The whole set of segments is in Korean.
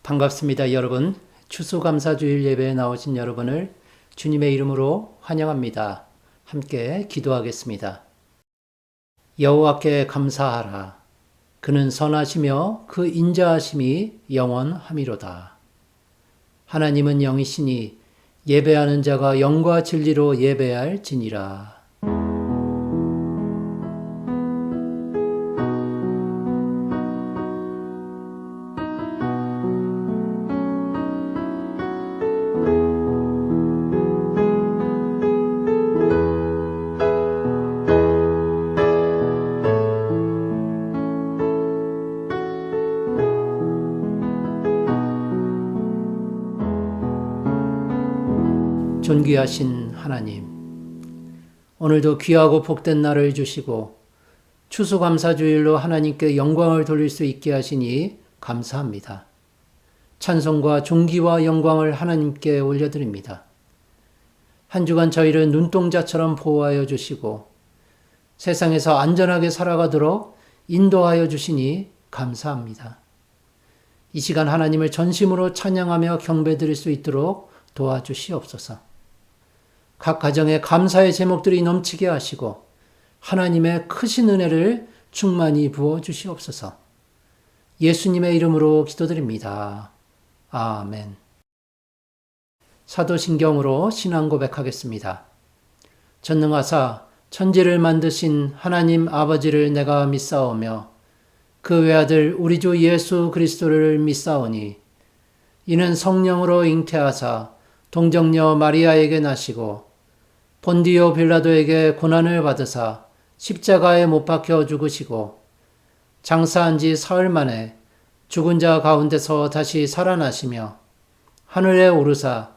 반갑습니다, 여러분. 추수감사주일 예배에 나오신 여러분을 주님의 이름으로 환영합니다. 함께 기도하겠습니다. 여호와께 감사하라. 그는 선하시며 그 인자하심이 영원함이로다. 하나님은 영이시니 예배하는 자가 영과 진리로 예배할지니라. 존귀하신 하나님, 오늘도 귀하고 복된 날을 주시고 추수감사주일로 하나님께 영광을 돌릴 수 있게 하시니 감사합니다. 찬송과 존귀와 영광을 하나님께 올려드립니다. 한 주간 저희를 눈동자처럼 보호하여 주시고 세상에서 안전하게 살아가도록 인도하여 주시니 감사합니다. 이 시간 하나님을 전심으로 찬양하며 경배드릴 수 있도록 도와주시옵소서. 각 가정에 감사의 제목들이 넘치게 하시고 하나님의 크신 은혜를 충만히 부어 주시옵소서. 예수님의 이름으로 기도드립니다. 아멘. 사도신경으로 신앙 고백하겠습니다. 전능하사 천지를 만드신 하나님 아버지를 내가 믿사오며 그 외아들 우리 주 예수 그리스도를 믿사오니 이는 성령으로 잉태하사 동정녀 마리아에게 나시고 본디오 빌라도에게 고난을 받으사 십자가에 못 박혀 죽으시고 장사한 지 사흘 만에 죽은 자 가운데서 다시 살아나시며 하늘에 오르사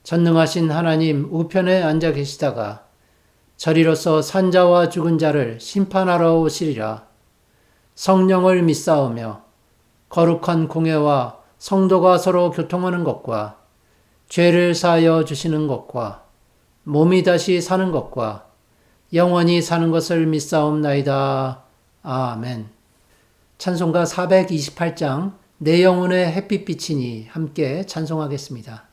전능하신 하나님 우편에 앉아 계시다가 저리로서 산자와 죽은 자를 심판하러 오시리라. 성령을 믿사오며 거룩한 공회와 성도가 서로 교통하는 것과 죄를 사하여 주시는 것과 몸이 다시 사는 것과 영원히 사는 것을 믿사옵나이다. 아멘. 찬송가 428장 내 영혼의 햇빛비치니 함께 찬송하겠습니다.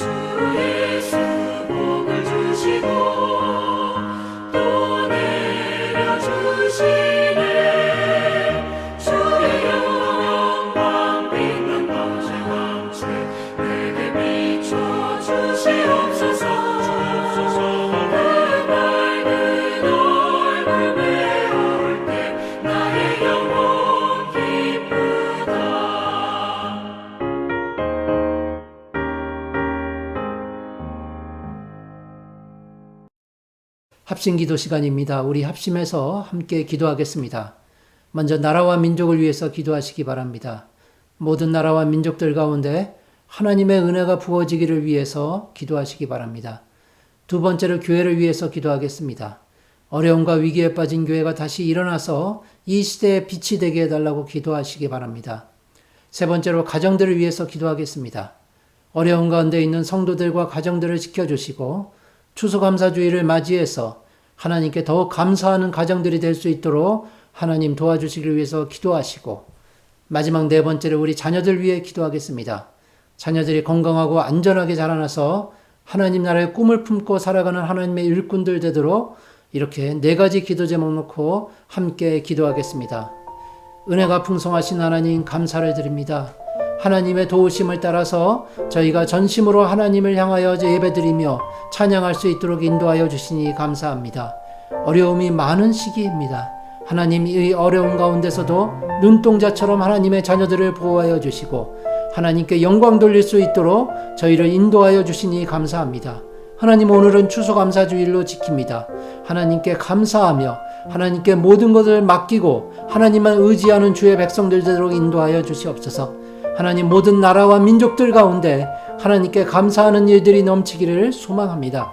주 합심 기도 시간입니다. 우리 합심해서 함께 기도하겠습니다. 먼저 나라와 민족을 위해서 기도하시기 바랍니다. 모든 나라와 민족들 가운데 하나님의 은혜가 부어지기를 위해서 기도하시기 바랍니다. 두 번째로 교회를 위해서 기도하겠습니다. 어려움과 위기에 빠진 교회가 다시 일어나서 이 시대의 빛이 되게 해달라고 기도하시기 바랍니다. 세 번째로 가정들을 위해서 기도하겠습니다. 어려운 가운데 있는 성도들과 가정들을 지켜주시고 추수감사주의를 맞이해서 하나님께 더욱 감사하는 가정들이 될 수 있도록 하나님 도와주시기를 위해서 기도하시고, 마지막 네 번째로 우리 자녀들 위해 기도하겠습니다. 자녀들이 건강하고 안전하게 자라나서 하나님 나라의 꿈을 품고 살아가는 하나님의 일꾼들 되도록 이렇게 네 가지 기도 제목 놓고 함께 기도하겠습니다. 은혜가 풍성하신 하나님 감사를 드립니다. 하나님의 도우심을 따라서 저희가 전심으로 하나님을 향하여 예배드리며 찬양할 수 있도록 인도하여 주시니 감사합니다. 어려움이 많은 시기입니다. 하나님, 이 어려운 가운데서도 눈동자처럼 하나님의 자녀들을 보호하여 주시고 하나님께 영광 돌릴 수 있도록 저희를 인도하여 주시니 감사합니다. 하나님, 오늘은 추수감사주일로 지킵니다. 하나님께 감사하며 하나님께 모든 것을 맡기고 하나님만 의지하는 주의 백성들 되도록 인도하여 주시옵소서. 하나님, 모든 나라와 민족들 가운데 하나님께 감사하는 일들이 넘치기를 소망합니다.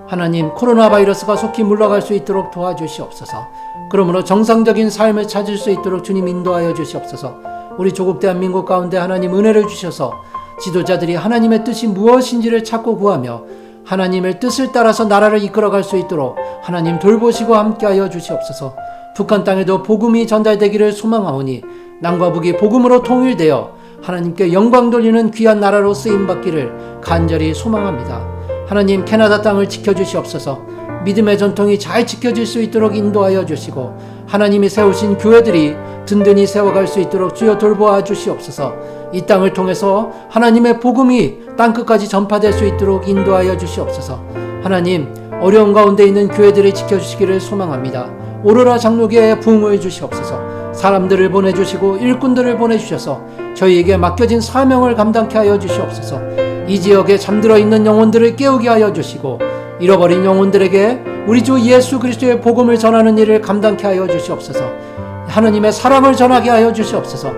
하나님, 코로나 바이러스가 속히 물러갈 수 있도록 도와주시옵소서. 그러므로 정상적인 삶을 찾을 수 있도록 주님 인도하여 주시옵소서. 우리 조국 대한민국 가운데 하나님 은혜를 주셔서 지도자들이 하나님의 뜻이 무엇인지를 찾고 구하며 하나님의 뜻을 따라서 나라를 이끌어갈 수 있도록 하나님 돌보시고 함께하여 주시옵소서. 북한 땅에도 복음이 전달되기를 소망하오니 남과 북이 복음으로 통일되어 하나님께 영광 돌리는 귀한 나라로 쓰임받기를 간절히 소망합니다. 하나님, 캐나다 땅을 지켜주시옵소서. 믿음의 전통이 잘 지켜질 수 있도록 인도하여 주시고 하나님이 세우신 교회들이 든든히 세워갈 수 있도록 주여 돌보아 주시옵소서. 이 땅을 통해서 하나님의 복음이 땅끝까지 전파될 수 있도록 인도하여 주시옵소서. 하나님, 어려운 가운데 있는 교회들을 지켜주시기를 소망합니다. 오로라 장로교회에 부흥을 주시옵소서. 사람들을 보내주시고 일꾼들을 보내주셔서 저희에게 맡겨진 사명을 감당케 하여 주시옵소서. 이 지역에 잠들어 있는 영혼들을 깨우게 하여 주시고 잃어버린 영혼들에게 우리 주 예수 그리스도의 복음을 전하는 일을 감당케 하여 주시옵소서. 하나님의 사랑을 전하게 하여 주시옵소서.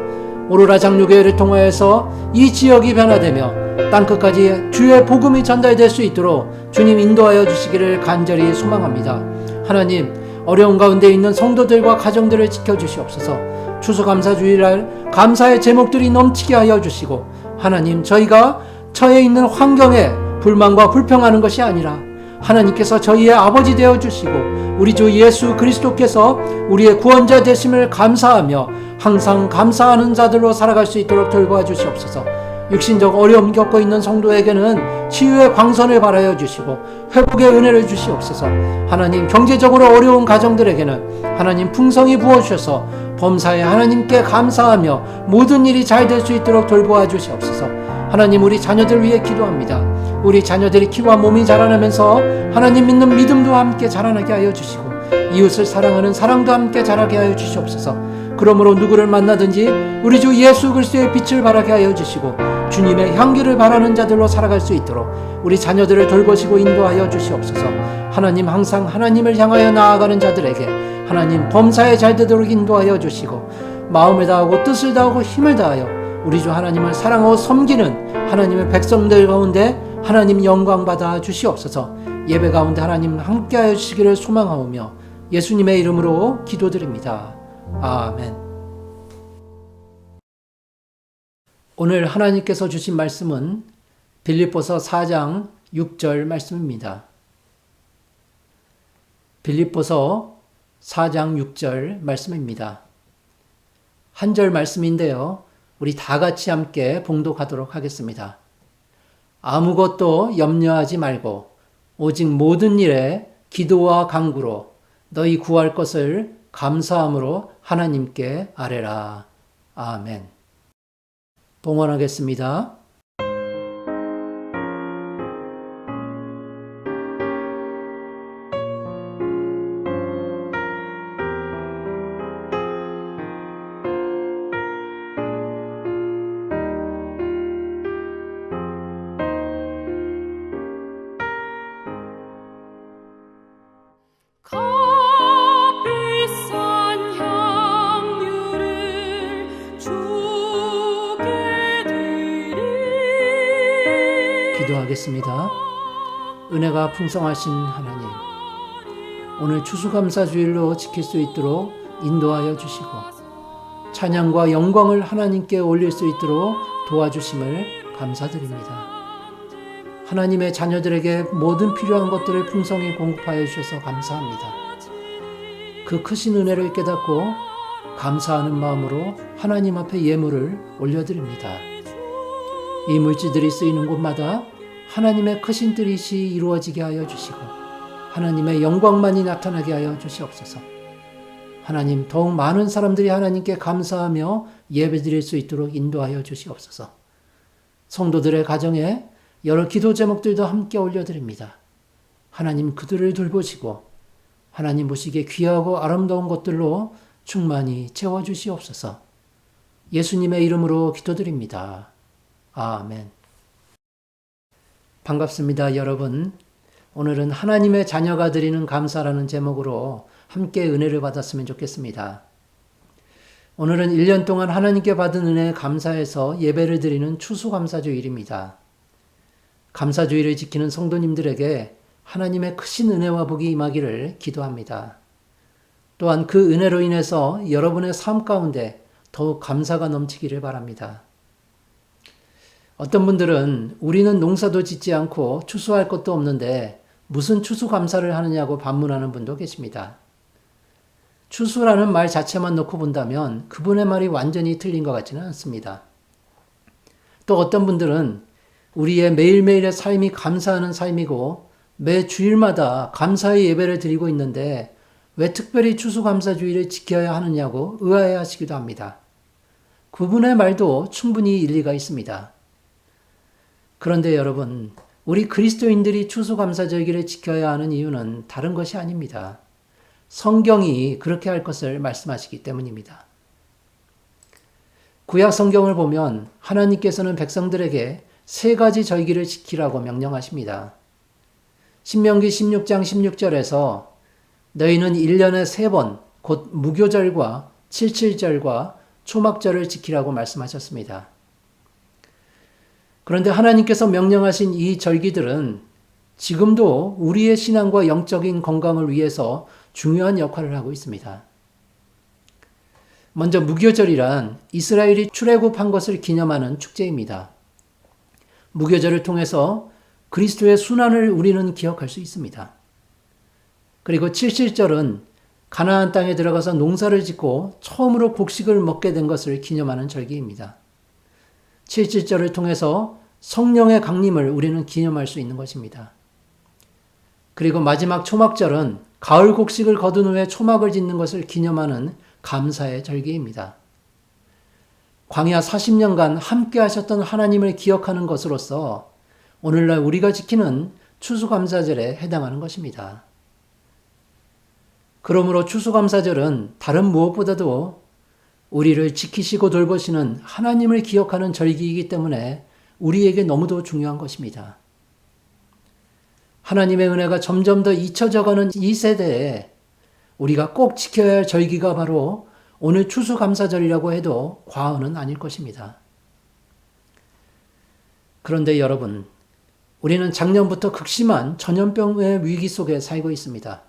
오로라 장로교회를 통하여서 이 지역이 변화되며 땅끝까지 주의 복음이 전달될 수 있도록 주님 인도하여 주시기를 간절히 소망합니다. 하나님, 어려운 가운데 있는 성도들과 가정들을 지켜주시옵소서. 추수감사주일날 감사의 제목들이 넘치게 하여 주시고 하나님, 저희가 처해 있는 환경에 불만과 불평하는 것이 아니라 하나님께서 저희의 아버지 되어 주시고 우리 주 예수 그리스도께서 우리의 구원자 되심을 감사하며 항상 감사하는 자들로 살아갈 수 있도록 돌보아 주시옵소서. 육신적 어려움 겪고 있는 성도에게는 치유의 광선을 발하여 주시고 회복의 은혜를 주시옵소서. 하나님, 경제적으로 어려운 가정들에게는 하나님 풍성히 부어주셔서 범사에 하나님께 감사하며 모든 일이 잘 될 수 있도록 돌보아 주시옵소서. 하나님, 우리 자녀들 위해 기도합니다. 우리 자녀들이 키와 몸이 자라나면서 하나님 믿는 믿음도 함께 자라나게 하여 주시고 이웃을 사랑하는 사랑도 함께 자라게 하여 주시옵소서. 그러므로 누구를 만나든지 우리 주 예수 그리스도의 빛을 발하게 하여 주시고 주님의 향기를 바라는 자들로 살아갈 수 있도록 우리 자녀들을 돌보시고 인도하여 주시옵소서. 하나님, 항상 하나님을 향하여 나아가는 자들에게 하나님 범사에 잘 되도록 인도하여 주시고 마음을 다하고 뜻을 다하고 힘을 다하여 우리 주 하나님을 사랑하고 섬기는 하나님의 백성들 가운데 하나님 영광 받아 주시옵소서. 예배 가운데 하나님 함께하여 주시기를 소망하오며 예수님의 이름으로 기도드립니다. 아멘. 오늘 하나님께서 주신 말씀은 빌립보서 4장 6절 말씀입니다. 빌립보서 4장 6절 말씀입니다. 한 절 말씀인데요. 우리 다 같이 함께 봉독하도록 하겠습니다. 아무것도 염려하지 말고 오직 모든 일에 기도와 간구로 너희 구할 것을 감사함으로 하나님께 아뢰라. 아멘. 봉헌하겠습니다. 기도하겠습니다. 은혜가 풍성하신 하나님, 오늘 추수감사주일로 지킬 수 있도록 인도하여 주시고 찬양과 영광을 하나님께 올릴 수 있도록 도와주심을 감사드립니다. 하나님의 자녀들에게 모든 필요한 것들을 풍성히 공급하여 주셔서 감사합니다. 그 크신 은혜를 깨닫고 감사하는 마음으로 하나님 앞에 예물을 올려드립니다. 이 물질들이 쓰이는 곳마다 하나님의 크신 뜻이 이루어지게 하여 주시고 하나님의 영광만이 나타나게 하여 주시옵소서. 하나님, 더욱 많은 사람들이 하나님께 감사하며 예배드릴 수 있도록 인도하여 주시옵소서. 성도들의 가정에 여러 기도 제목들도 함께 올려드립니다. 하나님, 그들을 돌보시고 하나님 보시기에 귀하고 아름다운 것들로 충만히 채워주시옵소서. 예수님의 이름으로 기도드립니다. 아멘. 반갑습니다, 여러분. 오늘은 하나님의 자녀가 드리는 감사라는 제목으로 함께 은혜를 받았으면 좋겠습니다. 오늘은 1년 동안 하나님께 받은 은혜에 감사해서 예배를 드리는 추수감사주일입니다. 감사주일을 지키는 성도님들에게 하나님의 크신 은혜와 복이 임하기를 기도합니다. 또한 그 은혜로 인해서 여러분의 삶 가운데 더욱 감사가 넘치기를 바랍니다. 어떤 분들은 우리는 농사도 짓지 않고 추수할 것도 없는데 무슨 추수감사를 하느냐고 반문하는 분도 계십니다. 추수라는 말 자체만 놓고 본다면 그분의 말이 완전히 틀린 것 같지는 않습니다. 또 어떤 분들은 우리의 매일매일의 삶이 감사하는 삶이고 매 주일마다 감사의 예배를 드리고 있는데 왜 특별히 추수감사주의를 지켜야 하느냐고 의아해하시기도 합니다. 그분의 말도 충분히 일리가 있습니다. 그런데 여러분, 우리 그리스도인들이 추수감사절기를 지켜야 하는 이유는 다른 것이 아닙니다. 성경이 그렇게 할 것을 말씀하시기 때문입니다. 구약 성경을 보면 하나님께서는 백성들에게 3가지 절기를 지키라고 명령하십니다. 신명기 16장 16절에서 너희는 1년에 3번 곧 무교절과 칠칠절과 초막절을 지키라고 말씀하셨습니다. 그런데 하나님께서 명령하신 이 절기들은 지금도 우리의 신앙과 영적인 건강을 위해서 중요한 역할을 하고 있습니다. 먼저 무교절이란 이스라엘이 출애굽한 것을 기념하는 축제입니다. 무교절을 통해서 그리스도의 순환을 우리는 기억할 수 있습니다. 그리고 칠칠절은 가나안 땅에 들어가서 농사를 짓고 처음으로 곡식을 먹게 된 것을 기념하는 절기입니다. 칠칠절을 통해서 성령의 강림을 우리는 기념할 수 있는 것입니다. 그리고 마지막 초막절은 가을 곡식을 거둔 후에 초막을 짓는 것을 기념하는 감사의 절기입니다. 광야 40년간 함께 하셨던 하나님을 기억하는 것으로서 오늘날 우리가 지키는 추수감사절에 해당하는 것입니다. 그러므로 추수감사절은 다른 무엇보다도 우리를 지키시고 돌보시는 하나님을 기억하는 절기이기 때문에 우리에게 너무도 중요한 것입니다. 하나님의 은혜가 점점 더 잊혀져가는 이 세대에 우리가 꼭 지켜야 할 절기가 바로 오늘 추수감사절이라고 해도 과언은 아닐 것입니다. 그런데 여러분, 우리는 작년부터 극심한 전염병의 위기 속에 살고 있습니다.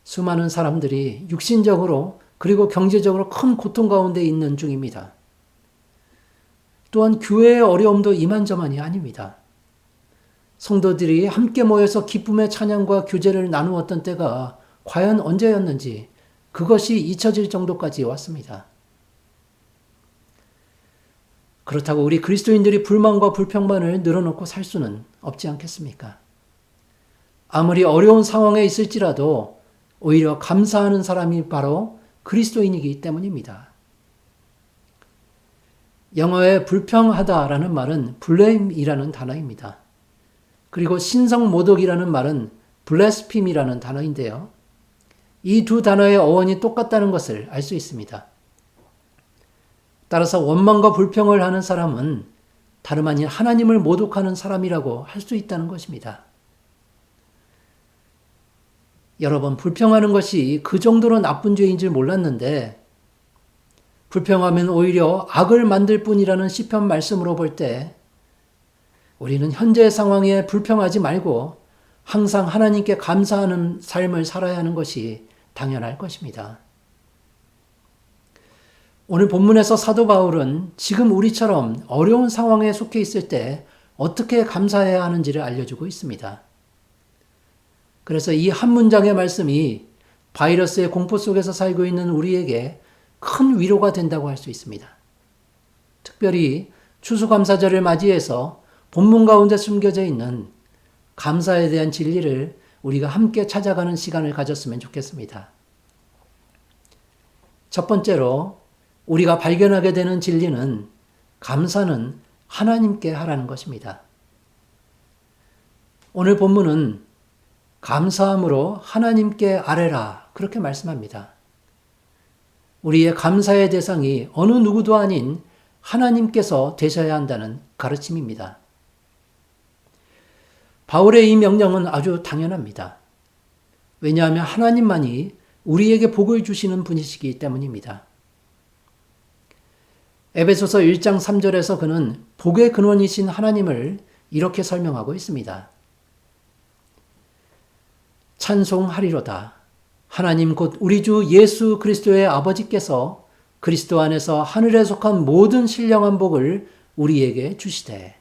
수많은 사람들이 육신적으로 그리고 경제적으로 큰 고통 가운데 있는 중입니다. 또한 교회의 어려움도 이만저만이 아닙니다. 성도들이 함께 모여서 기쁨의 찬양과 교제를 나누었던 때가 과연 언제였는지 그것이 잊혀질 정도까지 왔습니다. 그렇다고 우리 그리스도인들이 불만과 불평만을 늘어놓고 살 수는 없지 않겠습니까? 아무리 어려운 상황에 있을지라도 오히려 감사하는 사람이 바로 그리스도인이기 때문입니다. 영어의 불평하다라는 말은 blame이라는 단어입니다. 그리고 신성모독이라는 말은 blasphemy라는 단어인데요. 이 두 단어의 어원이 똑같다는 것을 알 수 있습니다. 따라서 원망과 불평을 하는 사람은 다름 아닌 하나님을 모독하는 사람이라고 할 수 있다는 것입니다. 여러 번 불평하는 것이 그 정도로 나쁜 죄인 줄 몰랐는데 불평하면 오히려 악을 만들 뿐이라는 시편 말씀으로 볼 때 우리는 현재 상황에 불평하지 말고 항상 하나님께 감사하는 삶을 살아야 하는 것이 당연할 것입니다. 오늘 본문에서 사도 바울은 지금 우리처럼 어려운 상황에 속해 있을 때 어떻게 감사해야 하는지를 알려주고 있습니다. 그래서 이 한 문장의 말씀이 바이러스의 공포 속에서 살고 있는 우리에게 큰 위로가 된다고 할 수 있습니다. 특별히 추수감사절을 맞이해서 본문 가운데 숨겨져 있는 감사에 대한 진리를 우리가 함께 찾아가는 시간을 가졌으면 좋겠습니다. 첫 번째로 우리가 발견하게 되는 진리는 감사는 하나님께 하라는 것입니다. 오늘 본문은 감사함으로 하나님께 아뢰라 그렇게 말씀합니다. 우리의 감사의 대상이 어느 누구도 아닌 하나님께서 되셔야 한다는 가르침입니다. 바울의 이 명령은 아주 당연합니다. 왜냐하면 하나님만이 우리에게 복을 주시는 분이시기 때문입니다. 에베소서 1장 3절에서 그는 복의 근원이신 하나님을 이렇게 설명하고 있습니다. 찬송하리로다. 하나님 곧 우리 주 예수 그리스도의 아버지께서 그리스도 안에서 하늘에 속한 모든 신령한 복을 우리에게 주시되.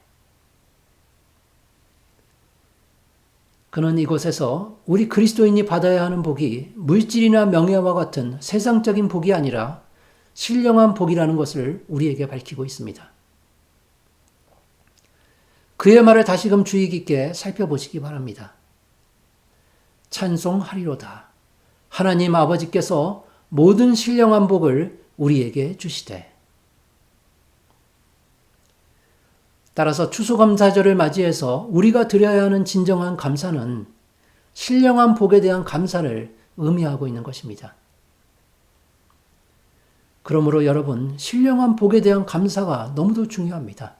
그는 이곳에서 우리 그리스도인이 받아야 하는 복이 물질이나 명예와 같은 세상적인 복이 아니라 신령한 복이라는 것을 우리에게 밝히고 있습니다. 그의 말을 다시금 주의 깊게 살펴보시기 바랍니다. 찬송하리로다. 하나님 아버지께서 모든 신령한 복을 우리에게 주시되. 따라서 추수감사절을 맞이해서 우리가 드려야 하는 진정한 감사는 신령한 복에 대한 감사를 의미하고 있는 것입니다. 그러므로 여러분, 신령한 복에 대한 감사가 너무도 중요합니다.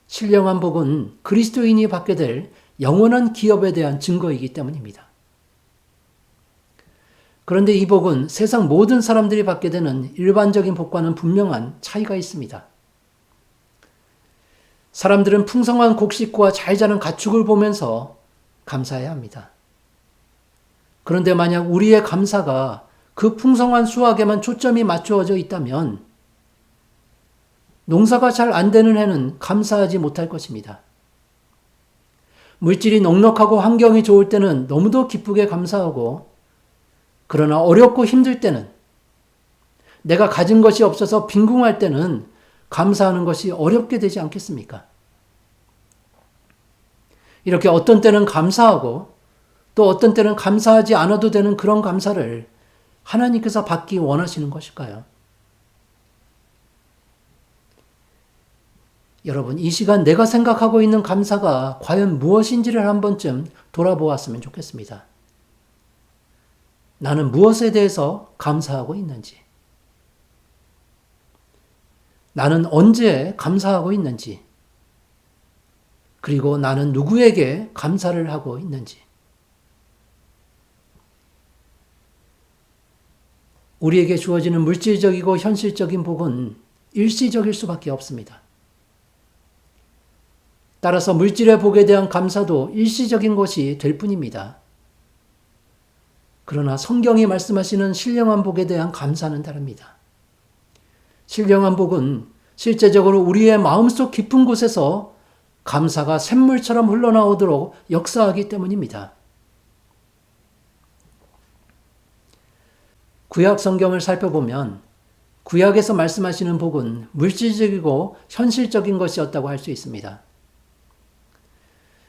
신령한 복은 그리스도인이 받게 될 영원한 기업에 대한 증거이기 때문입니다. 그런데 이 복은 세상 모든 사람들이 받게 되는 일반적인 복과는 분명한 차이가 있습니다. 사람들은 풍성한 곡식과 잘 자란 가축을 보면서 감사해야 합니다. 그런데 만약 우리의 감사가 그 풍성한 수확에만 초점이 맞추어져 있다면 농사가 잘 안 되는 해는 감사하지 못할 것입니다. 물질이 넉넉하고 환경이 좋을 때는 너무도 기쁘게 감사하고, 그러나 어렵고 힘들 때는, 내가 가진 것이 없어서 빈궁할 때는 감사하는 것이 어렵게 되지 않겠습니까? 이렇게 어떤 때는 감사하고 또 어떤 때는 감사하지 않아도 되는 그런 감사를 하나님께서 받기 원하시는 것일까요? 여러분, 이 시간 내가 생각하고 있는 감사가 과연 무엇인지를 한 번쯤 돌아보았으면 좋겠습니다. 나는 무엇에 대해서 감사하고 있는지, 나는 언제 감사하고 있는지, 그리고 나는 누구에게 감사를 하고 있는지. 우리에게 주어지는 물질적이고 현실적인 복은 일시적일 수밖에 없습니다. 따라서 물질의 복에 대한 감사도 일시적인 것이 될 뿐입니다. 그러나 성경이 말씀하시는 신령한 복에 대한 감사는 다릅니다. 신령한 복은 실제적으로 우리의 마음속 깊은 곳에서 감사가 샘물처럼 흘러나오도록 역사하기 때문입니다. 구약 성경을 살펴보면 구약에서 말씀하시는 복은 물질적이고 현실적인 것이었다고 할 수 있습니다.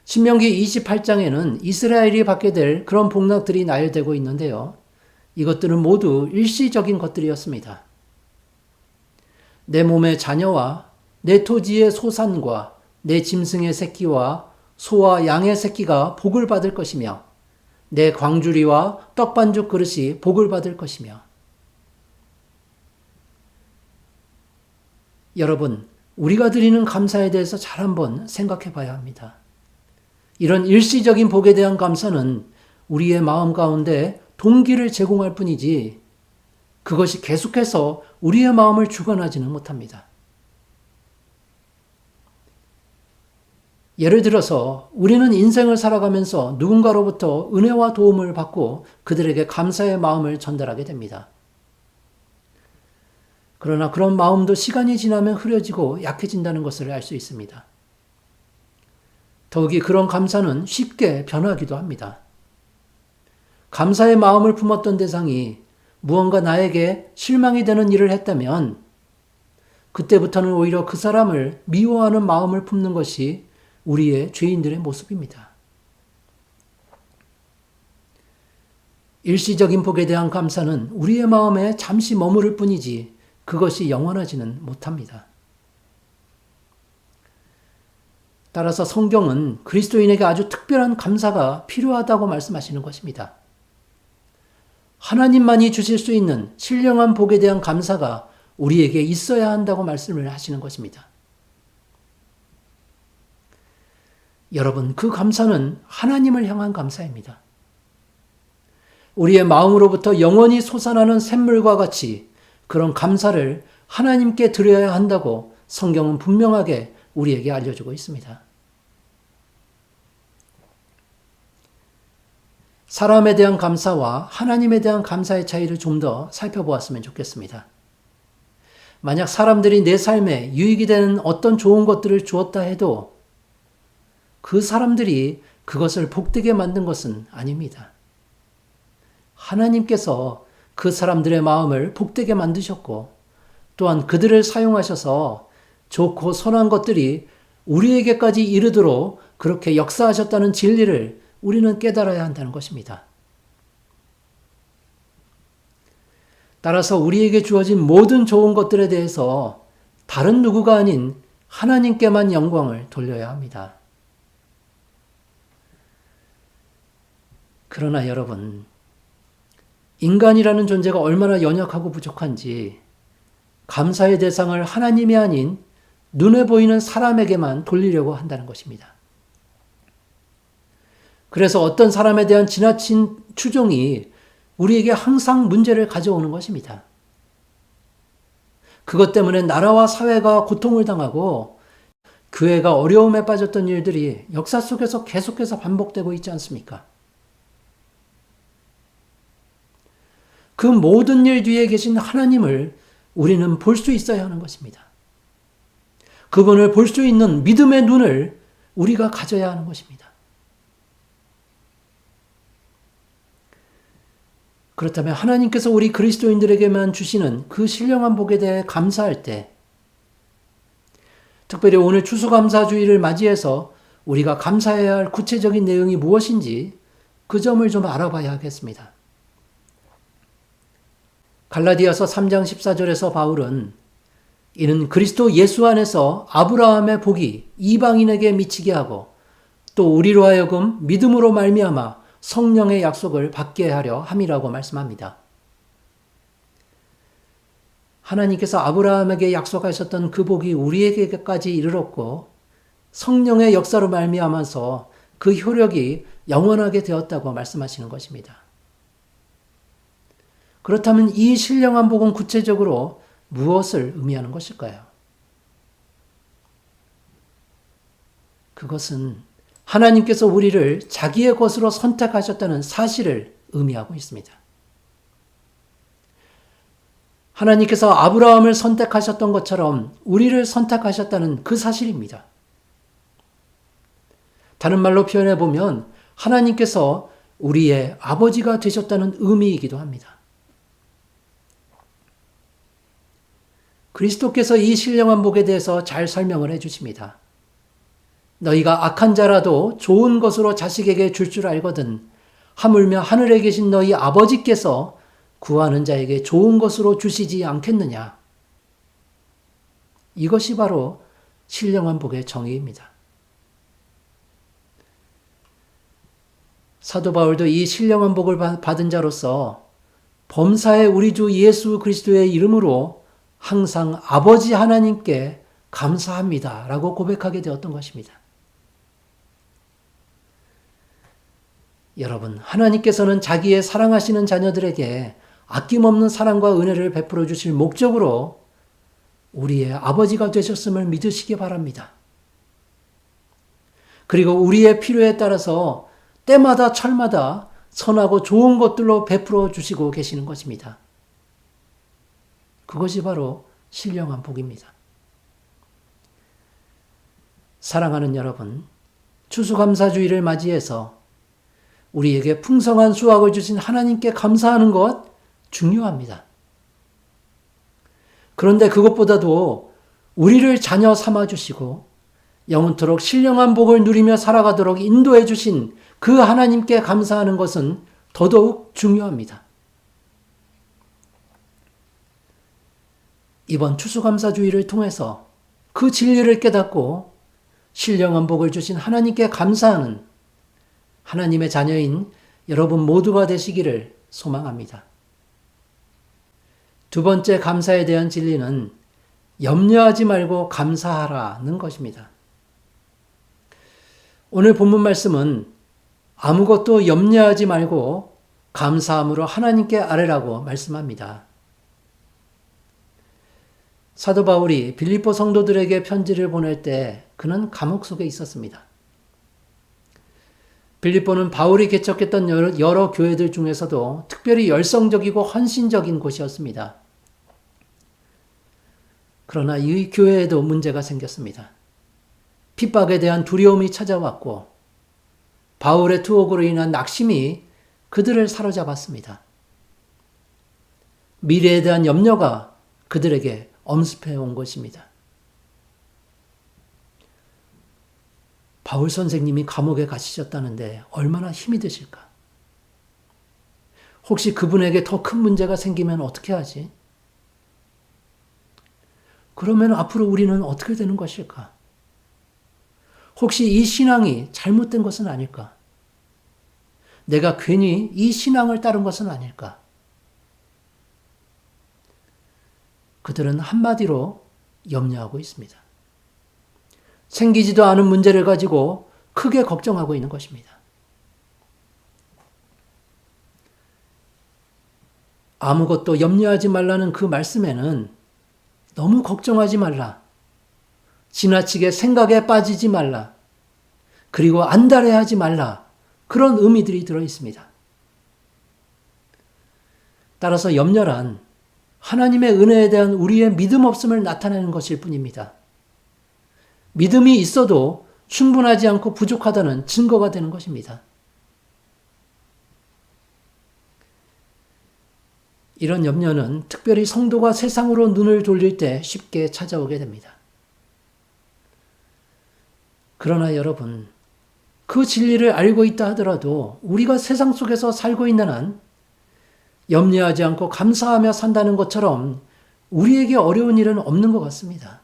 신명기 28장에는 이스라엘이 받게 될 그런 복락들이 나열되고 있는데요. 이것들은 모두 일시적인 것들이었습니다. 내 몸의 자녀와 내 토지의 소산과 내 짐승의 새끼와 소와 양의 새끼가 복을 받을 것이며 내 광주리와 떡반죽 그릇이 복을 받을 것이며. 여러분, 우리가 드리는 감사에 대해서 잘 한번 생각해 봐야 합니다. 이런 일시적인 복에 대한 감사는 우리의 마음 가운데 동기를 제공할 뿐이지 그것이 계속해서 우리의 마음을 주관하지는 못합니다. 예를 들어서 우리는 인생을 살아가면서 누군가로부터 은혜와 도움을 받고 그들에게 감사의 마음을 전달하게 됩니다. 그러나 그런 마음도 시간이 지나면 흐려지고 약해진다는 것을 알 수 있습니다. 더욱이 그런 감사는 쉽게 변하기도 합니다. 감사의 마음을 품었던 대상이 무언가 나에게 실망이 되는 일을 했다면 그때부터는 오히려 그 사람을 미워하는 마음을 품는 것이 우리의 죄인들의 모습입니다. 일시적인 복에 대한 감사는 우리의 마음에 잠시 머무를 뿐이지 그것이 영원하지는 못합니다. 따라서 성경은 그리스도인에게 아주 특별한 감사가 필요하다고 말씀하시는 것입니다. 하나님만이 주실 수 있는 신령한 복에 대한 감사가 우리에게 있어야 한다고 말씀을 하시는 것입니다. 여러분, 그 감사는 하나님을 향한 감사입니다. 우리의 마음으로부터 영원히 솟아나는 샘물과 같이 그런 감사를 하나님께 드려야 한다고 성경은 분명하게 우리에게 알려주고 있습니다. 사람에 대한 감사와 하나님에 대한 감사의 차이를 좀 더 살펴보았으면 좋겠습니다. 만약 사람들이 내 삶에 유익이 되는 어떤 좋은 것들을 주었다 해도 그 사람들이 그것을 복되게 만든 것은 아닙니다. 하나님께서 그 사람들의 마음을 복되게 만드셨고 또한 그들을 사용하셔서 좋고 선한 것들이 우리에게까지 이르도록 그렇게 역사하셨다는 진리를 우리는 깨달아야 한다는 것입니다. 따라서 우리에게 주어진 모든 좋은 것들에 대해서 다른 누구가 아닌 하나님께만 영광을 돌려야 합니다. 그러나 여러분, 인간이라는 존재가 얼마나 연약하고 부족한지 감사의 대상을 하나님이 아닌 눈에 보이는 사람에게만 돌리려고 한다는 것입니다. 그래서 어떤 사람에 대한 지나친 추종이 우리에게 항상 문제를 가져오는 것입니다. 그것 때문에 나라와 사회가 고통을 당하고 교회가 어려움에 빠졌던 일들이 역사 속에서 계속해서 반복되고 있지 않습니까? 그 모든 일 뒤에 계신 하나님을 우리는 볼 수 있어야 하는 것입니다. 그분을 볼 수 있는 믿음의 눈을 우리가 가져야 하는 것입니다. 그렇다면 하나님께서 우리 그리스도인들에게만 주시는 그 신령한 복에 대해 감사할 때, 특별히 오늘 추수감사주의를 맞이해서 우리가 감사해야 할 구체적인 내용이 무엇인지 그 점을 좀 알아봐야 하겠습니다. 갈라디아서 3장 14절에서 바울은 이는 그리스도 예수 안에서 아브라함의 복이 이방인에게 미치게 하고 또 우리로 하여금 믿음으로 말미암아 성령의 약속을 받게 하려 함이라고 말씀합니다. 하나님께서 아브라함에게 약속하셨던 그 복이 우리에게까지 이르렀고 성령의 역사로 말미암아서 그 효력이 영원하게 되었다고 말씀하시는 것입니다. 그렇다면 이 신령한 복은 구체적으로 무엇을 의미하는 것일까요? 그것은 하나님께서 우리를 자기의 것으로 선택하셨다는 사실을 의미하고 있습니다. 하나님께서 아브라함을 선택하셨던 것처럼 우리를 선택하셨다는 그 사실입니다. 다른 말로 표현해 보면 하나님께서 우리의 아버지가 되셨다는 의미이기도 합니다. 그리스도께서 이 신령한 복에 대해서 잘 설명을 해 주십니다. 너희가 악한 자라도 좋은 것으로 자식에게 줄 알거든 하물며 하늘에 계신 너희 아버지께서 구하는 자에게 좋은 것으로 주시지 않겠느냐. 이것이 바로 신령한 복의 정의입니다. 사도 바울도 이 신령한 복을 받은 자로서 범사의 우리 주 예수 그리스도의 이름으로 항상 아버지 하나님께 감사합니다 라고 고백하게 되었던 것입니다. 여러분, 하나님께서는 자기의 사랑하시는 자녀들에게 아낌없는 사랑과 은혜를 베풀어 주실 목적으로 우리의 아버지가 되셨음을 믿으시기 바랍니다. 그리고 우리의 필요에 따라서 때마다 철마다 선하고 좋은 것들로 베풀어 주시고 계시는 것입니다. 그것이 바로 신령한 복입니다. 사랑하는 여러분, 추수감사주의를 맞이해서 우리에게 풍성한 수확을 주신 하나님께 감사하는 것 중요합니다. 그런데 그것보다도 우리를 자녀 삼아주시고 영원토록 신령한 복을 누리며 살아가도록 인도해 주신 그 하나님께 감사하는 것은 더더욱 중요합니다. 이번 추수감사주의를 통해서 그 진리를 깨닫고 신령한 복을 주신 하나님께 감사하는 하나님의 자녀인 여러분 모두가 되시기를 소망합니다. 두 번째 감사에 대한 진리는 염려하지 말고 감사하라는 것입니다. 오늘 본문 말씀은 아무것도 염려하지 말고 감사함으로 하나님께 아뢰라고 말씀합니다. 사도 바울이 빌립보 성도들에게 편지를 보낼 때 그는 감옥 속에 있었습니다. 빌립보는 바울이 개척했던 여러 교회들 중에서도 특별히 열성적이고 헌신적인 곳이었습니다. 그러나 이 교회에도 문제가 생겼습니다. 핍박에 대한 두려움이 찾아왔고 바울의 투옥으로 인한 낙심이 그들을 사로잡았습니다. 미래에 대한 염려가 그들에게 엄습해 온 것입니다. 바울 선생님이 감옥에 갇히셨다는데 얼마나 힘이 드실까? 혹시 그분에게 더 큰 문제가 생기면 어떻게 하지? 그러면 앞으로 우리는 어떻게 되는 것일까? 혹시 이 신앙이 잘못된 것은 아닐까? 내가 괜히 이 신앙을 따른 것은 아닐까? 그들은 한마디로 염려하고 있습니다. 생기지도 않은 문제를 가지고 크게 걱정하고 있는 것입니다. 아무것도 염려하지 말라는 그 말씀에는 너무 걱정하지 말라, 지나치게 생각에 빠지지 말라, 그리고 안달해하지 말라, 그런 의미들이 들어있습니다. 따라서 염려란 하나님의 은혜에 대한 우리의 믿음 없음을 나타내는 것일 뿐입니다. 믿음이 있어도 충분하지 않고 부족하다는 증거가 되는 것입니다. 이런 염려는 특별히 성도가 세상으로 눈을 돌릴 때 쉽게 찾아오게 됩니다. 그러나 여러분, 그 진리를 알고 있다 하더라도 우리가 세상 속에서 살고 있는 한 염려하지 않고 감사하며 산다는 것처럼 우리에게 어려운 일은 없는 것 같습니다.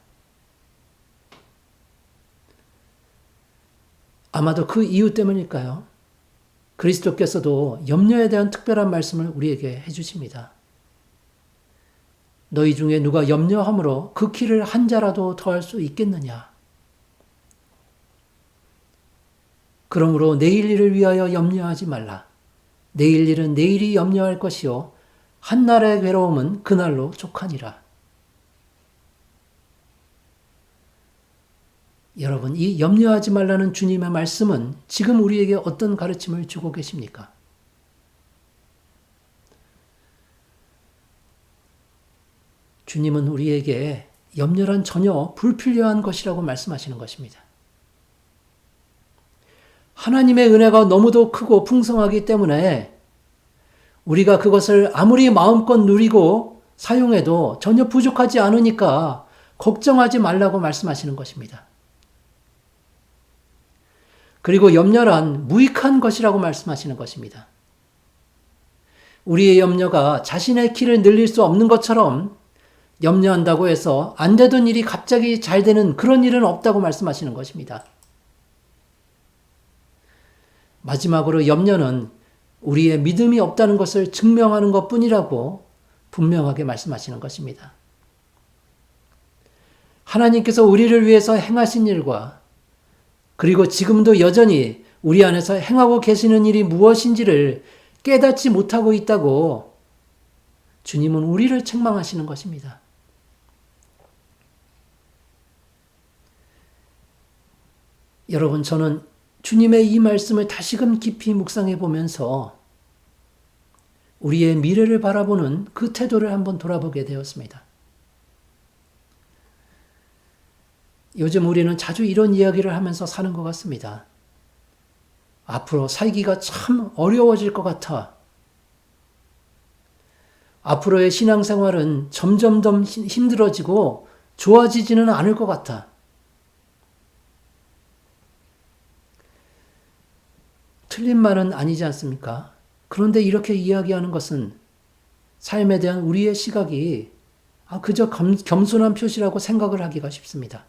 아마도 그 이유 때문일까요? 그리스도께서도 염려에 대한 특별한 말씀을 우리에게 해주십니다. 너희 중에 누가 염려함으로 그 키를 한 자라도 더할 수 있겠느냐? 그러므로 내일 일을 위하여 염려하지 말라. 내일 일은 내일이 염려할 것이요 한날의 괴로움은 그날로 족하니라. 여러분, 이 염려하지 말라는 주님의 말씀은 지금 우리에게 어떤 가르침을 주고 계십니까? 주님은 우리에게 염려란 전혀 불필요한 것이라고 말씀하시는 것입니다. 하나님의 은혜가 너무도 크고 풍성하기 때문에 우리가 그것을 아무리 마음껏 누리고 사용해도 전혀 부족하지 않으니까 걱정하지 말라고 말씀하시는 것입니다. 그리고 염려란 무익한 것이라고 말씀하시는 것입니다. 우리의 염려가 자신의 키를 늘릴 수 없는 것처럼 염려한다고 해서 안 되던 일이 갑자기 잘 되는 그런 일은 없다고 말씀하시는 것입니다. 마지막으로 염려는 우리의 믿음이 없다는 것을 증명하는 것뿐이라고 분명하게 말씀하시는 것입니다. 하나님께서 우리를 위해서 행하신 일과 그리고 지금도 여전히 우리 안에서 행하고 계시는 일이 무엇인지를 깨닫지 못하고 있다고 주님은 우리를 책망하시는 것입니다. 여러분, 저는 주님의 이 말씀을 다시금 깊이 묵상해 보면서 우리의 미래를 바라보는 그 태도를 한번 돌아보게 되었습니다. 요즘 우리는 자주 이런 이야기를 하면서 사는 것 같습니다. 앞으로 살기가 참 어려워질 것 같아. 앞으로의 신앙생활은 점점 더 힘들어지고 좋아지지는 않을 것 같아. 틀린 말은 아니지 않습니까? 그런데 이렇게 이야기하는 것은 삶에 대한 우리의 시각이 그저 겸손한 표시라고 생각을 하기가 쉽습니다.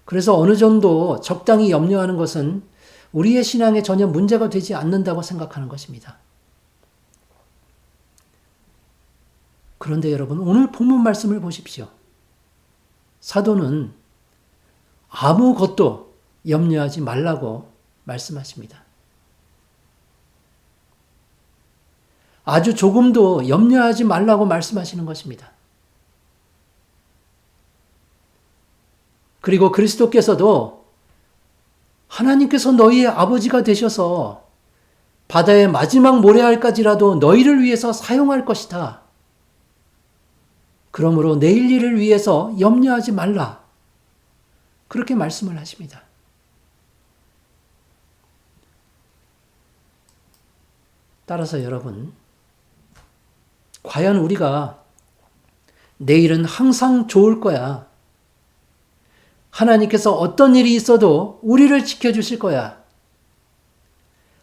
그래서 어느 정도 적당히 염려하는 것은 우리의 신앙에 전혀 문제가 되지 않는다고 생각하는 것입니다. 그런데 여러분, 오늘 본문 말씀을 보십시오. 사도는 아무것도 염려하지 말라고 말씀하십니다. 아주 조금도 염려하지 말라고 말씀하시는 것입니다. 그리고 그리스도께서도 하나님께서 너희의 아버지가 되셔서 바다의 마지막 모래알까지라도 너희를 위해서 사용할 것이다. 그러므로 내일 일을 위해서 염려하지 말라. 그렇게 말씀을 하십니다. 따라서 여러분, 과연 우리가 내일은 항상 좋을 거야. 하나님께서 어떤 일이 있어도 우리를 지켜주실 거야.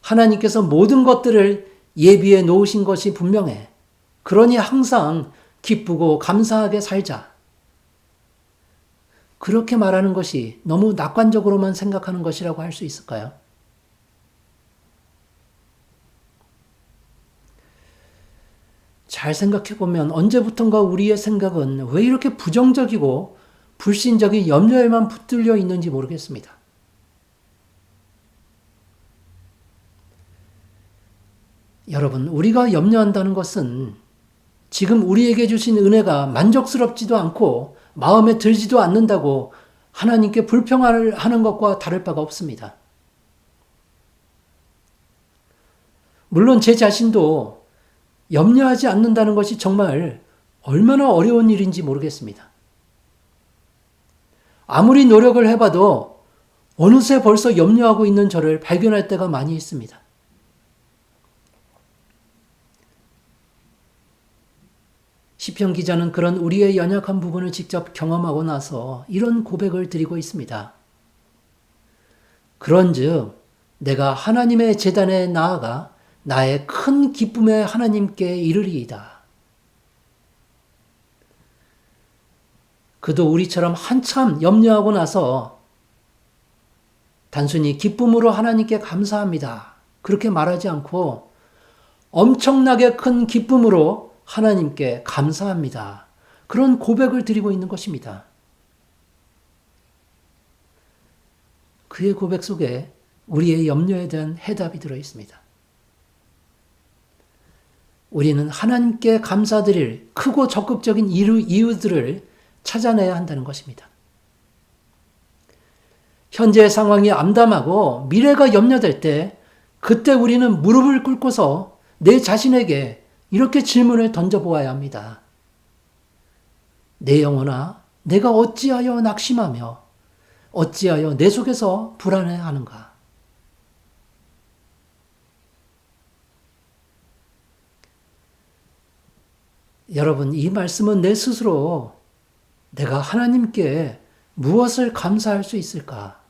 하나님께서 모든 것들을 예비해 놓으신 것이 분명해. 그러니 항상 기쁘고 감사하게 살자. 그렇게 말하는 것이 너무 낙관적으로만 생각하는 것이라고 할 수 있을까요? 잘 생각해보면 언제부턴가 우리의 생각은 왜 이렇게 부정적이고 불신적인 염려에만 붙들려 있는지 모르겠습니다. 여러분, 우리가 염려한다는 것은 지금 우리에게 주신 은혜가 만족스럽지도 않고 마음에 들지도 않는다고 하나님께 불평을 하는 것과 다를 바가 없습니다. 물론 제 자신도 염려하지 않는다는 것이 정말 얼마나 어려운 일인지 모르겠습니다. 아무리 노력을 해봐도 어느새 벌써 염려하고 있는 저를 발견할 때가 많이 있습니다. 시편 기자는 그런 우리의 연약한 부분을 직접 경험하고 나서 이런 고백을 드리고 있습니다. 그런즉 내가 하나님의 제단에 나아가 나의 큰 기쁨에 하나님께 이르리이다. 그도 우리처럼 한참 염려하고 나서 단순히 기쁨으로 하나님께 감사합니다. 그렇게 말하지 않고 엄청나게 큰 기쁨으로 하나님께 감사합니다. 그런 고백을 드리고 있는 것입니다. 그의 고백 속에 우리의 염려에 대한 해답이 들어 있습니다. 우리는 하나님께 감사드릴 크고 적극적인 이유들을 찾아내야 한다는 것입니다. 현재의 상황이 암담하고 미래가 염려될 때 그때 우리는 무릎을 꿇고서 내 자신에게 이렇게 질문을 던져보아야 합니다. 내 영혼아, 내가 어찌하여 낙심하며 어찌하여 내 속에서 불안해하는가? 여러분, 이 말씀은 내 스스로 내가 하나님께 무엇을 감사할 수 있을까?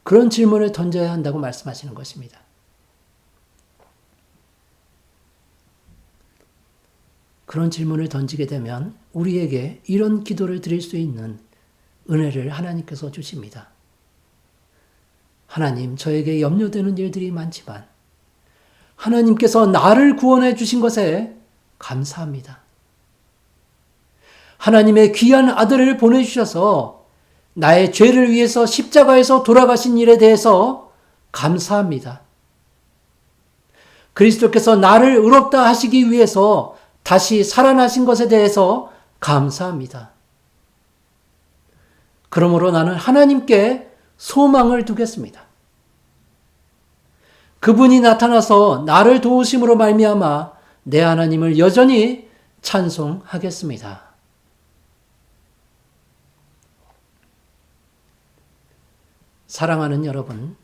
그런 질문을 던져야 한다고 말씀하시는 것입니다. 그런 질문을 던지게 되면 우리에게 이런 기도를 드릴 수 있는 은혜를 하나님께서 주십니다. 하나님, 저에게 염려되는 일들이 많지만 하나님께서 나를 구원해 주신 것에 감사합니다. 하나님의 귀한 아들을 보내주셔서 나의 죄를 위해서 십자가에서 돌아가신 일에 대해서 감사합니다. 그리스도께서 나를 의롭다 하시기 위해서 다시 살아나신 것에 대해서 감사합니다. 그러므로 나는 하나님께 소망을 두겠습니다. 그분이 나타나서 나를 도우심으로 말미암아 내 하나님을 여전히 찬송하겠습니다. 사랑하는 여러분,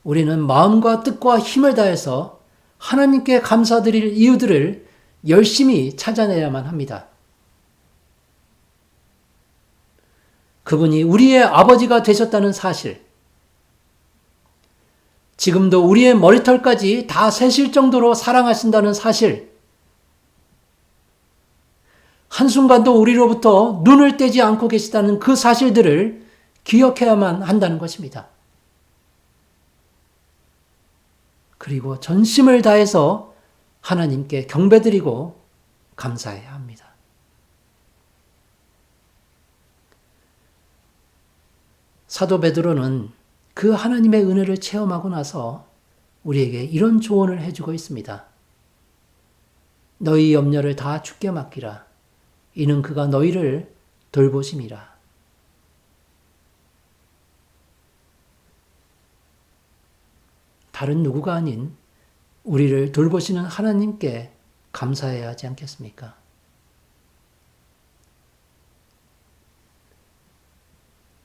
우리는 마음과 뜻과 힘을 다해서 하나님께 감사드릴 이유들을 열심히 찾아내야만 합니다. 그분이 우리의 아버지가 되셨다는 사실, 지금도 우리의 머리털까지 다 세실 정도로 사랑하신다는 사실, 한순간도 우리로부터 눈을 떼지 않고 계시다는 그 사실들을 기억해야만 한다는 것입니다. 그리고 전심을 다해서 하나님께 경배드리고 감사해야 합니다. 사도 베드로는 그 하나님의 은혜를 체험하고 나서 우리에게 이런 조언을 해주고 있습니다. 너희 염려를 다 주께 맡기라. 이는 그가 너희를 돌보심이라. 다른 누구가 아닌 우리를 돌보시는 하나님께 감사해야 하지 않겠습니까?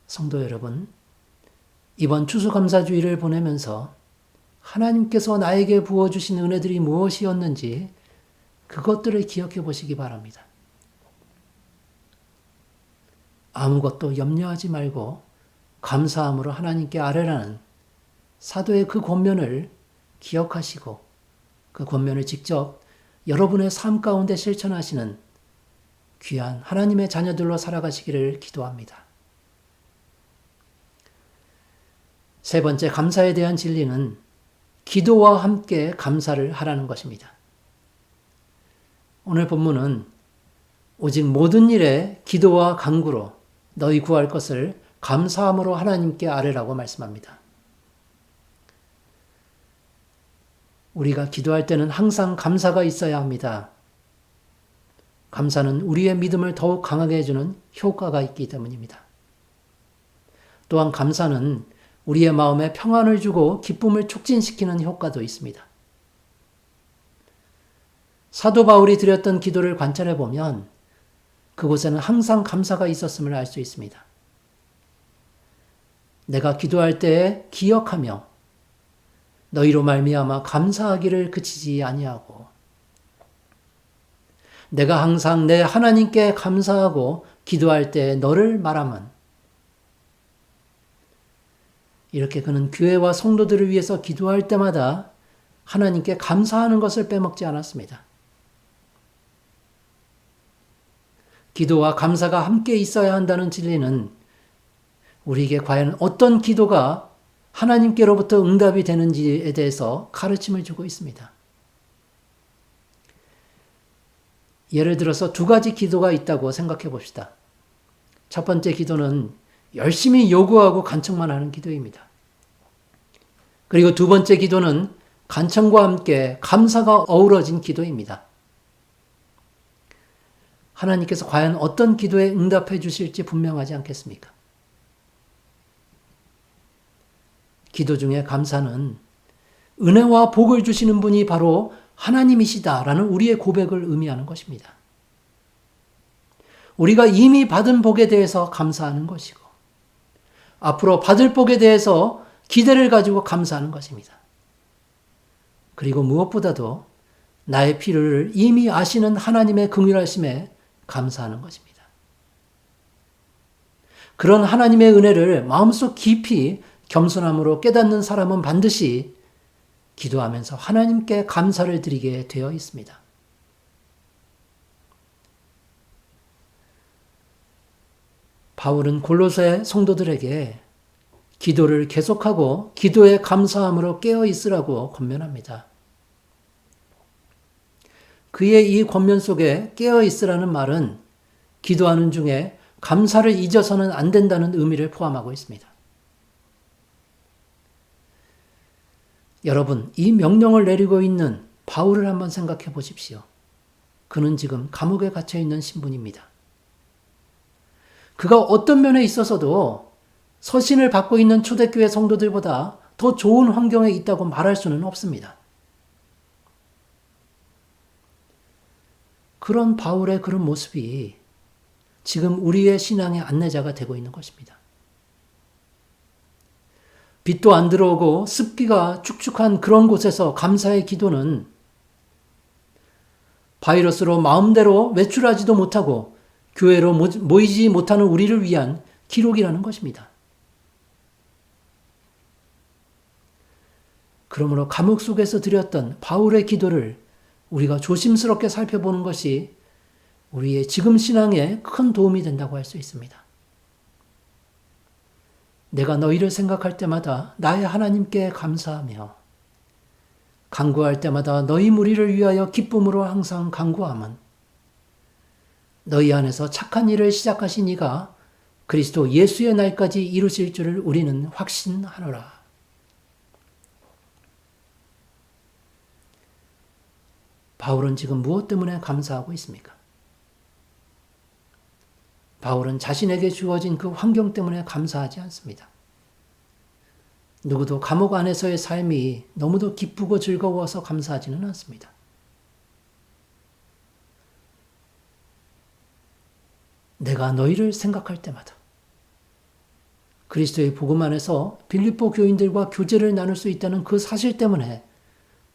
성도 여러분, 이번 추수감사주의를 보내면서 하나님께서 나에게 부어주신 은혜들이 무엇이었는지 그것들을 기억해 보시기 바랍니다. 아무것도 염려하지 말고 감사함으로 하나님께 아뢰라는 사도의 그 권면을 기억하시고 그 권면을 직접 여러분의 삶 가운데 실천하시는 귀한 하나님의 자녀들로 살아가시기를 기도합니다. 세 번째, 감사에 대한 진리는 기도와 함께 감사를 하라는 것입니다. 오늘 본문은 오직 모든 일에 기도와 간구로 너희 구할 것을 감사함으로 하나님께 아뢰라고 말씀합니다. 우리가 기도할 때는 항상 감사가 있어야 합니다. 감사는 우리의 믿음을 더욱 강하게 해주는 효과가 있기 때문입니다. 또한 감사는 우리의 마음에 평안을 주고 기쁨을 촉진시키는 효과도 있습니다. 사도 바울이 드렸던 기도를 관찰해 보면 그곳에는 항상 감사가 있었음을 알 수 있습니다. 내가 기도할 때에 기억하며 너희로 말미암아 감사하기를 그치지 아니하고 내가 항상 내 하나님께 감사하고 기도할 때에 너를 말하면 이렇게 그는 교회와 성도들을 위해서 기도할 때마다 하나님께 감사하는 것을 빼먹지 않았습니다. 기도와 감사가 함께 있어야 한다는 진리는 우리에게 과연 어떤 기도가 하나님께로부터 응답이 되는지에 대해서 가르침을 주고 있습니다. 예를 들어서 두 가지 기도가 있다고 생각해 봅시다. 첫 번째 기도는 열심히 요구하고 간청만 하는 기도입니다. 그리고 두 번째 기도는 간청과 함께 감사가 어우러진 기도입니다. 하나님께서 과연 어떤 기도에 응답해 주실지 분명하지 않겠습니까? 기도 중에 감사는 은혜와 복을 주시는 분이 바로 하나님이시다라는 우리의 고백을 의미하는 것입니다. 우리가 이미 받은 복에 대해서 감사하는 것이고 앞으로 받을 복에 대해서 기대를 가지고 감사하는 것입니다. 그리고 무엇보다도 나의 필요를 이미 아시는 하나님의 긍휼하심에 감사하는 것입니다. 그런 하나님의 은혜를 마음속 깊이 겸손함으로 깨닫는 사람은 반드시 기도하면서 하나님께 감사를 드리게 되어 있습니다. 바울은 골로새 성도들에게 기도를 계속하고 기도에 감사함으로 깨어 있으라고 권면합니다. 그의 이 권면 속에 깨어 있으라는 말은 기도하는 중에 감사를 잊어서는 안 된다는 의미를 포함하고 있습니다. 여러분, 이 명령을 내리고 있는 바울을 한번 생각해 보십시오. 그는 지금 감옥에 갇혀 있는 신분입니다. 그가 어떤 면에 있어서도 서신을 받고 있는 초대교회 성도들보다 더 좋은 환경에 있다고 말할 수는 없습니다. 그런 바울의 그런 모습이 지금 우리의 신앙의 안내자가 되고 있는 것입니다. 빛도 안 들어오고 습기가 축축한 그런 곳에서 감사의 기도는 바이러스로 마음대로 외출하지도 못하고 교회로 모이지 못하는 우리를 위한 기록이라는 것입니다. 그러므로 감옥 속에서 드렸던 바울의 기도를 우리가 조심스럽게 살펴보는 것이 우리의 지금 신앙에 큰 도움이 된다고 할 수 있습니다. 내가 너희를 생각할 때마다 나의 하나님께 감사하며 간구할 때마다 너희 무리를 위하여 기쁨으로 항상 간구함은 너희 안에서 착한 일을 시작하신 이가 그리스도 예수의 날까지 이루실 줄을 우리는 확신하노라. 바울은 지금 무엇 때문에 감사하고 있습니까? 바울은 자신에게 주어진 그 환경 때문에 감사하지 않습니다. 누구도 감옥 안에서의 삶이 너무도 기쁘고 즐거워서 감사하지는 않습니다. 내가 너희를 생각할 때마다 그리스도의 복음 안에서 빌립보 교인들과 교제를 나눌 수 있다는 그 사실 때문에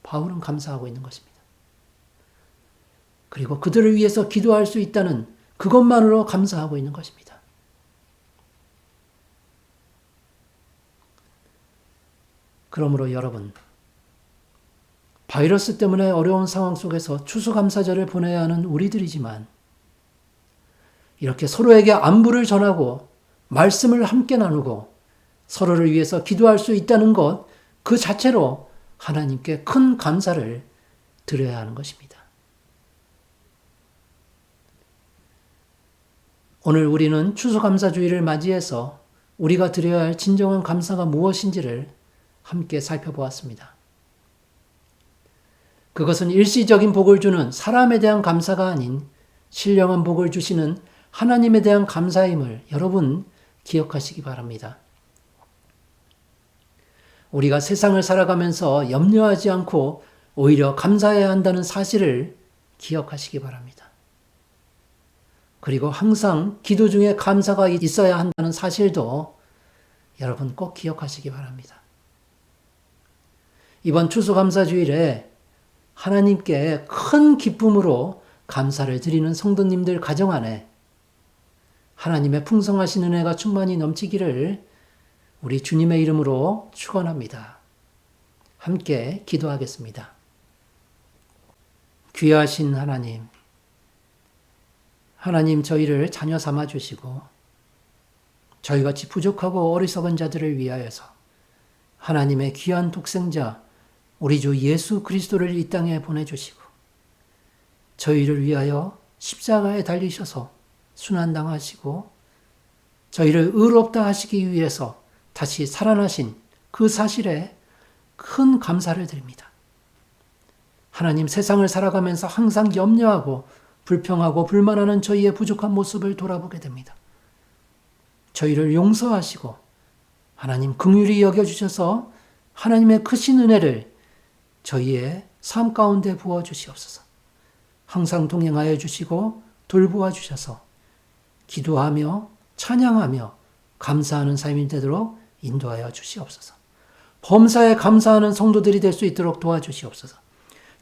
바울은 감사하고 있는 것입니다. 그리고 그들을 위해서 기도할 수 있다는 그것만으로 감사하고 있는 것입니다. 그러므로 여러분, 바이러스 때문에 어려운 상황 속에서 추수감사절을 보내야 하는 우리들이지만 이렇게 서로에게 안부를 전하고 말씀을 함께 나누고 서로를 위해서 기도할 수 있다는 것 그 자체로 하나님께 큰 감사를 드려야 하는 것입니다. 오늘 우리는 추수감사주의를 맞이해서 우리가 드려야 할 진정한 감사가 무엇인지를 함께 살펴보았습니다. 그것은 일시적인 복을 주는 사람에 대한 감사가 아닌 신령한 복을 주시는 하나님에 대한 감사임을 여러분 기억하시기 바랍니다. 우리가 세상을 살아가면서 염려하지 않고 오히려 감사해야 한다는 사실을 기억하시기 바랍니다. 그리고 항상 기도 중에 감사가 있어야 한다는 사실도 여러분 꼭 기억하시기 바랍니다. 이번 추수감사주일에 하나님께 큰 기쁨으로 감사를 드리는 성도님들 가정 안에 하나님의 풍성하신 은혜가 충만히 넘치기를 우리 주님의 이름으로 축원합니다. 함께 기도하겠습니다. 귀하신 하나님, 하나님 저희를 자녀 삼아 주시고 저희같이 부족하고 어리석은 자들을 위하여서 하나님의 귀한 독생자 우리 주 예수 그리스도를 이 땅에 보내주시고 저희를 위하여 십자가에 달리셔서 순환당하시고 저희를 의롭다 하시기 위해서 다시 살아나신 그 사실에 큰 감사를 드립니다. 하나님, 세상을 살아가면서 항상 염려하고 불평하고 불만하는 저희의 부족한 모습을 돌아보게 됩니다. 저희를 용서하시고 하나님 긍휼히 여겨주셔서 하나님의 크신 은혜를 저희의 삶 가운데 부어주시옵소서. 항상 동행하여 주시고 돌보아 주셔서 기도하며 찬양하며 감사하는 삶이 되도록 인도하여 주시옵소서. 범사에 감사하는 성도들이 될 수 있도록 도와주시옵소서.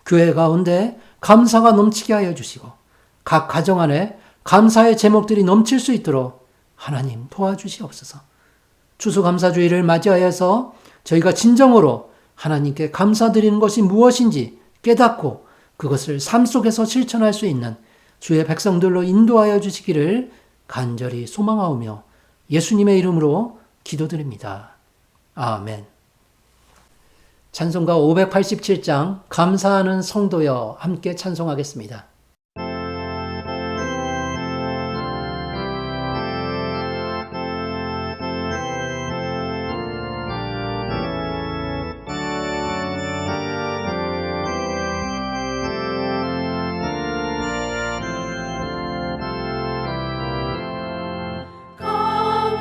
교회 가운데 감사가 넘치게 하여 주시고 각 가정 안에 감사의 제목들이 넘칠 수 있도록 하나님 도와주시옵소서. 추수감사주의를 맞이하여서 저희가 진정으로 하나님께 감사드리는 것이 무엇인지 깨닫고 그것을 삶 속에서 실천할 수 있는 주의 백성들로 인도하여 주시기를 간절히 소망하오며 예수님의 이름으로 기도드립니다. 아멘. 찬송가 587장 감사하는 성도여 함께 찬송하겠습니다.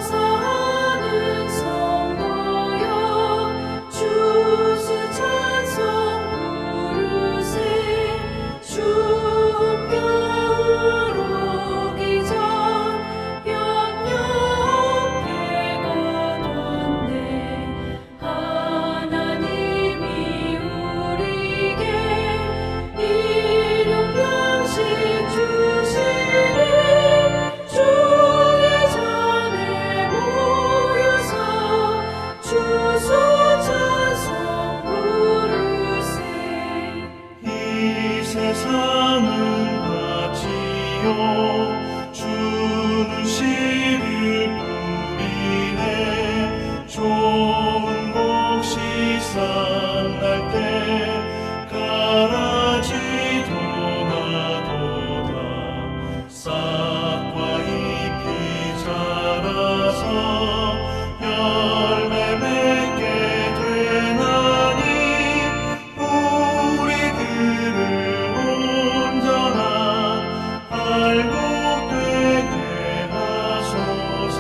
감사하는 좋은 곡 시산날 때 가라지도 나도다. 싹과 잎이 자라서 열매 맺게 되나니 우리들을 온전한 알곡 되게 하소서.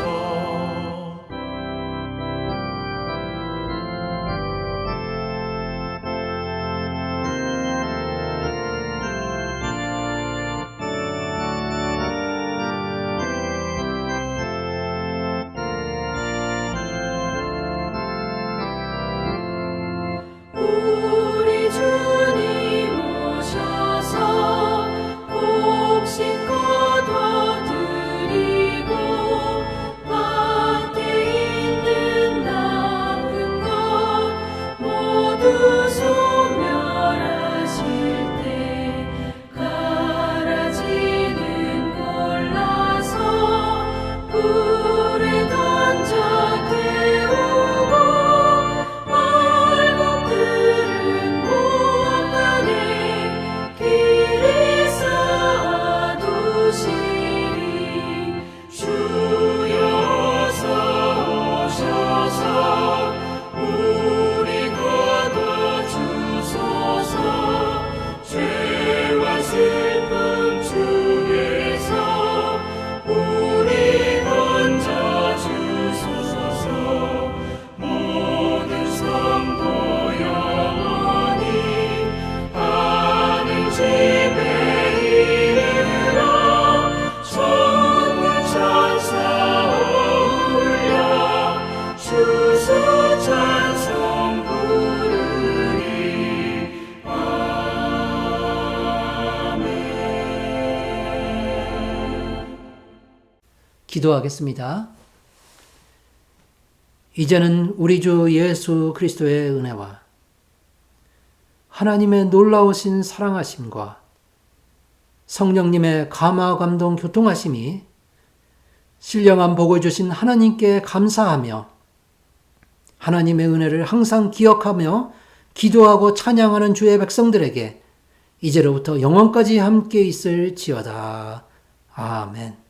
우리 주님 오셔서 곡 씻고 거둬드리고 밭에 있는 나쁜 것 모두 소멸하실 때 가라지는 골라서 불에 던져 태우고 알곡들은 무엇간에 길이 쌓아두시리. 주여 어서 오셔서 우리 거둬주소서. 죄와 슬픔 중에서 우리 건져주소서. 모든 성도 영원히 하늘 집에 이르러 천군 천사 올려 주소 찬송 부르리. 아멘. 기도하겠습니다. 이제는 우리 주 예수 그리스도의 은혜와 하나님의 놀라우신 사랑하심과 성령님의 감화 감동 교통하심이 신령한 복을 주신 하나님께 감사하며 하나님의 은혜를 항상 기억하며 기도하고 찬양하는 주의 백성들에게 이제로부터 영원까지 함께 있을지어다. 아멘.